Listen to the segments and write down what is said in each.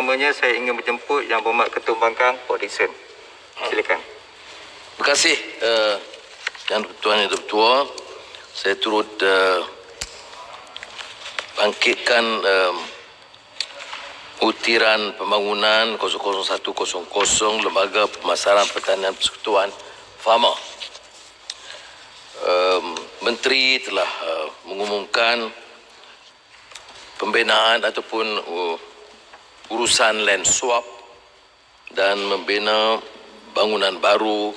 pertamanya saya ingin menjemput Yang Berhormat Ketua Pembangkang, Pak Dixon. Silakan. Terima kasih Yang Tuan Yang Tertua. Saya turut bangkitkan utiran pembangunan 00100 Lembaga Pemasaran Pertanian Persekutuan Farmer. Menteri telah mengumumkan pembinaan ataupun urusan land swap dan membina bangunan baru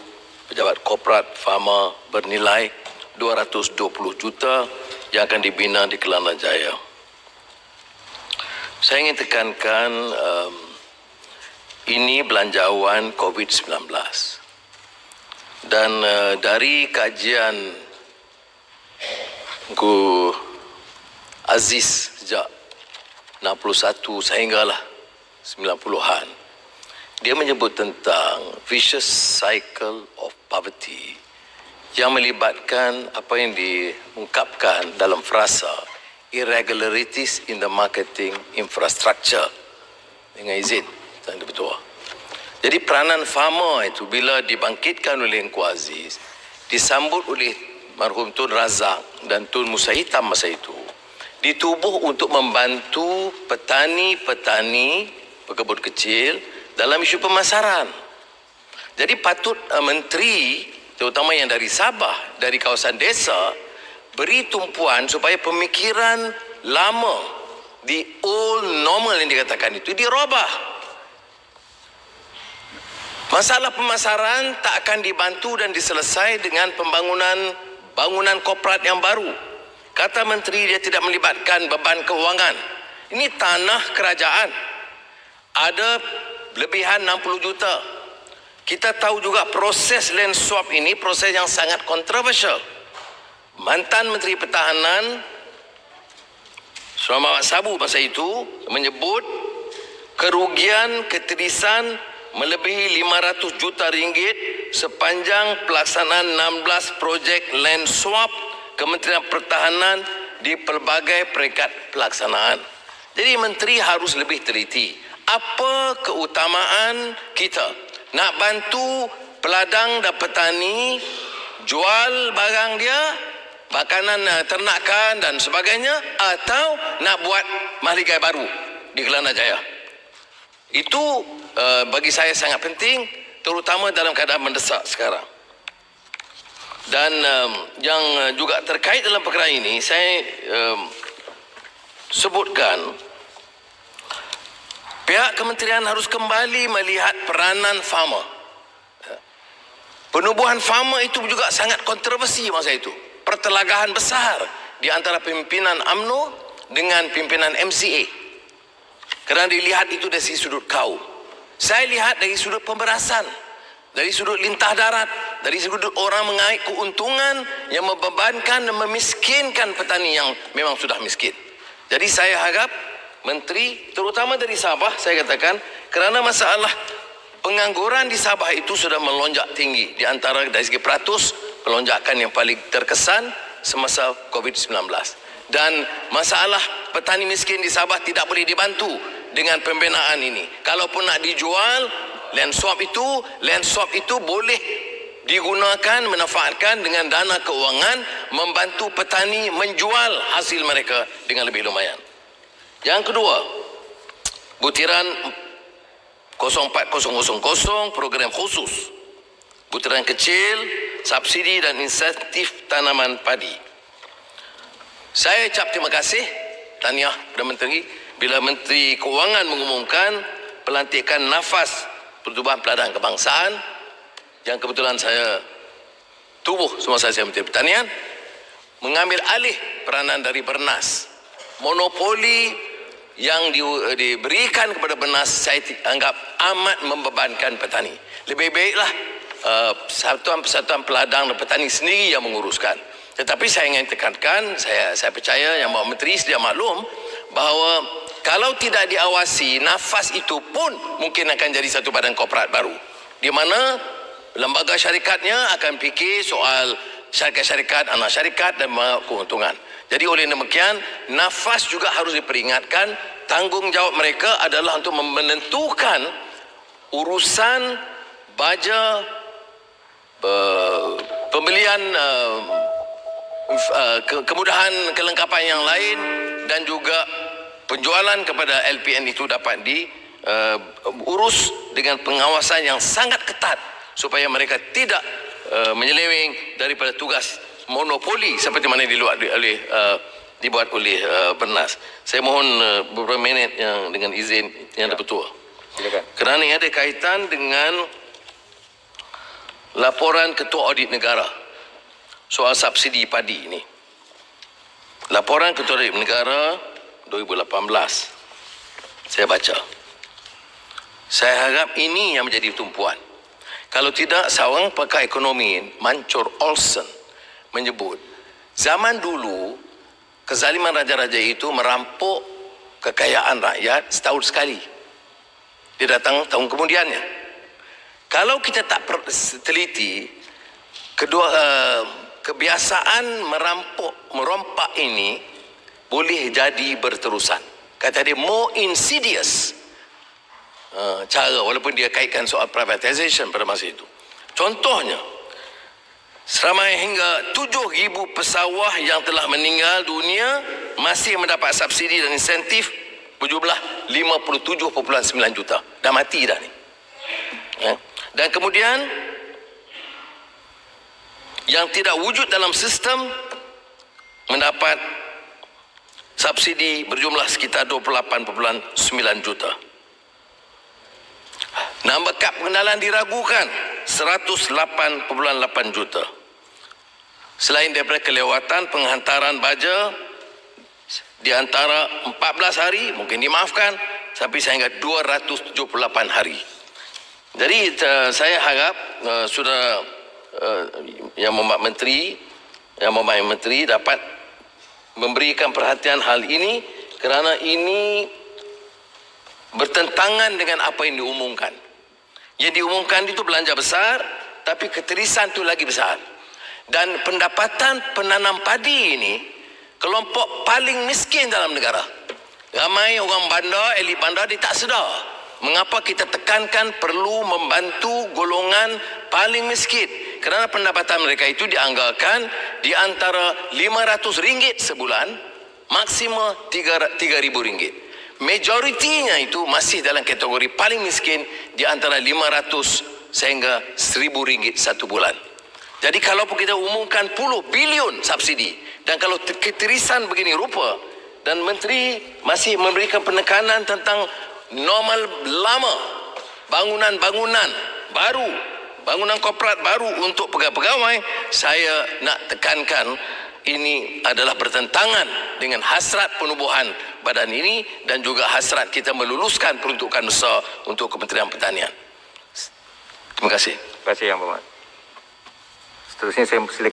pejabat korporat farmer bernilai 220 juta yang akan dibina di Kelana Jaya. Saya ingin tekankan ini belanjawan COVID-19 dan dari kajian Aziz sejak 61 sehinggalah 90-an, dia menyebut tentang vicious cycle of poverty yang melibatkan apa yang diungkapkan dalam frasa irregularities in the marketing infrastructure. Dengan izin Tuan Ketua. Jadi peranan farmer itu bila dibangkitkan oleh Engku Aziz, disambut oleh marhum Tun Razak dan Tun Musa Hitam masa itu, ditubuh untuk membantu petani-petani pekebun kecil dalam isu pemasaran. Jadi patut menteri, terutama yang dari Sabah, dari kawasan desa, beri tumpuan supaya pemikiran lama, the old normal yang dikatakan itu dirubah. Masalah pemasaran tak akan dibantu dan diselesai dengan bangunan korporat yang baru. Kata menteri dia tidak melibatkan beban kewangan. Ini tanah kerajaan. Ada lebihan 60 juta. Kita tahu juga proses land swap ini proses yang sangat kontroversial. Mantan Menteri Pertahanan Muhammad Sabu masa itu menyebut kerugian ketirisan melebihi 500 juta ringgit sepanjang pelaksanaan 16 projek land swap Kementerian Pertahanan di pelbagai peringkat pelaksanaan. Jadi menteri harus lebih teliti. Apa keutamaan kita? Nak bantu peladang dan petani jual barang dia, makanan ternakan dan sebagainya, atau nak buat mahligai baru di Kelana Jaya? Itu bagi saya sangat penting, terutama dalam keadaan mendesak sekarang. Dan yang juga terkait dalam perkara ini, saya sebutkan pihak kementerian harus kembali melihat peranan farmer. Penubuhan farmer itu juga sangat kontroversi masa itu. Pertelagahan besar di antara pimpinan UMNO dengan pimpinan MCA. Kerana dilihat itu dari sudut kaum. Saya lihat dari sudut pemberasan, dari sudut lintah darat, dari sudut orang mengaik keuntungan yang membebankan dan memiskinkan petani yang memang sudah miskin. Jadi saya harap menteri, terutama dari Sabah, saya katakan, kerana masalah pengangguran di Sabah itu sudah melonjak tinggi. Di antara dari segi peratus, pelonjakan yang paling terkesan semasa COVID-19. Dan masalah petani miskin di Sabah tidak boleh dibantu dengan pembinaan ini. Kalaupun nak dijual, land swap itu boleh digunakan, manfaatkan dengan dana keuangan, membantu petani menjual hasil mereka dengan lebih lumayan. Yang kedua, butiran 04000 program khusus, butiran kecil, subsidi dan insentif tanaman padi. Saya ucap terima kasih, tahniah kepada menteri bila Menteri Keuangan mengumumkan pelantikan nafas Pertubuhan Peladang Kebangsaan yang kebetulan saya tubuh semasa saya Menteri Pertanian, mengambil alih peranan dari Bernas. Monopoli yang diberikan kepada Bernas saya anggap amat membebankan petani. Lebih baiklah persatuan-persatuan peladang dan petani sendiri yang menguruskan. Tetapi saya ingin tekankan, saya percaya yang Bapak Menteri sedia maklum bahawa kalau tidak diawasi, nafas itu pun mungkin akan jadi satu badan korporat baru, di mana lembaga syarikatnya akan fikir soal syarikat-syarikat, anak syarikat dan keuntungan. Jadi oleh demikian, nafas juga harus diperingatkan tanggungjawab mereka adalah untuk menentukan urusan baja pembelian kemudahan kelengkapan yang lain dan juga penjualan kepada LPN itu dapat diurus dengan pengawasan yang sangat ketat supaya mereka tidak menyeleweng daripada tugas monopoli seperti mana dibuat oleh Bernas. Saya mohon beberapa minit yang dengan izin yang Pertua. Silakan. Kerana ia ada kaitan dengan laporan Ketua Audit Negara soal subsidi padi ini. Laporan Ketua Audit Negara 2018. Saya baca. Saya harap ini yang menjadi tumpuan. Kalau tidak, seorang pakar ekonomi, Mancur Olsen, menyebut zaman dulu kezaliman raja-raja itu merampok kekayaan rakyat setahun sekali. Dia datang tahun kemudiannya. Kalau kita tak teliti, kebiasaan merompak ini boleh jadi berterusan. Kata dia more insidious cara, walaupun dia kaitkan soal privatization pada masa itu. Contohnya, seramai hingga 7,000 pesawah yang telah meninggal dunia masih mendapat subsidi dan insentif berjumlah 57.9 juta. Dah mati dah ni. Dan kemudian yang tidak wujud dalam sistem mendapat subsidi berjumlah sekitar 28.9 juta. Nambah kad pengenalan diragukan 108.8 juta. Selain daripada kelewatan penghantaran baja di antara 14 hari mungkin dimaafkan sampai sehingga 278 hari. Jadi saya harap Saudara Yang Mohormat Menteri dapat memberikan perhatian hal ini kerana ini bertentangan dengan apa yang diumumkan. Yang diumumkan itu belanja besar, tapi keterisan itu lagi besar. Dan pendapatan penanam padi ini kelompok paling miskin dalam negara. Ramai orang bandar, elit bandar, dia tak sedar mengapa kita tekankan perlu membantu golongan paling miskin. Kerana pendapatan mereka itu dianggarkan di antara RM500 sebulan, maksimal RM3,000. Majoritinya itu masih dalam kategori paling miskin di antara RM500 sehingga RM1,000 satu bulan. Jadi kalau kita umumkan puluh bilion subsidi dan kalau keterisan begini rupa dan menteri masih memberikan penekanan tentang normal lama, bangunan-bangunan baru, bangunan korporat baru untuk pegawai-pegawai, saya nak tekankan ini adalah bertentangan dengan hasrat penubuhan badan ini dan juga hasrat kita meluluskan peruntukan besar untuk Kementerian Pertanian. Terima kasih. Terima kasih Yang Berhormat. Seterusnya saya silakan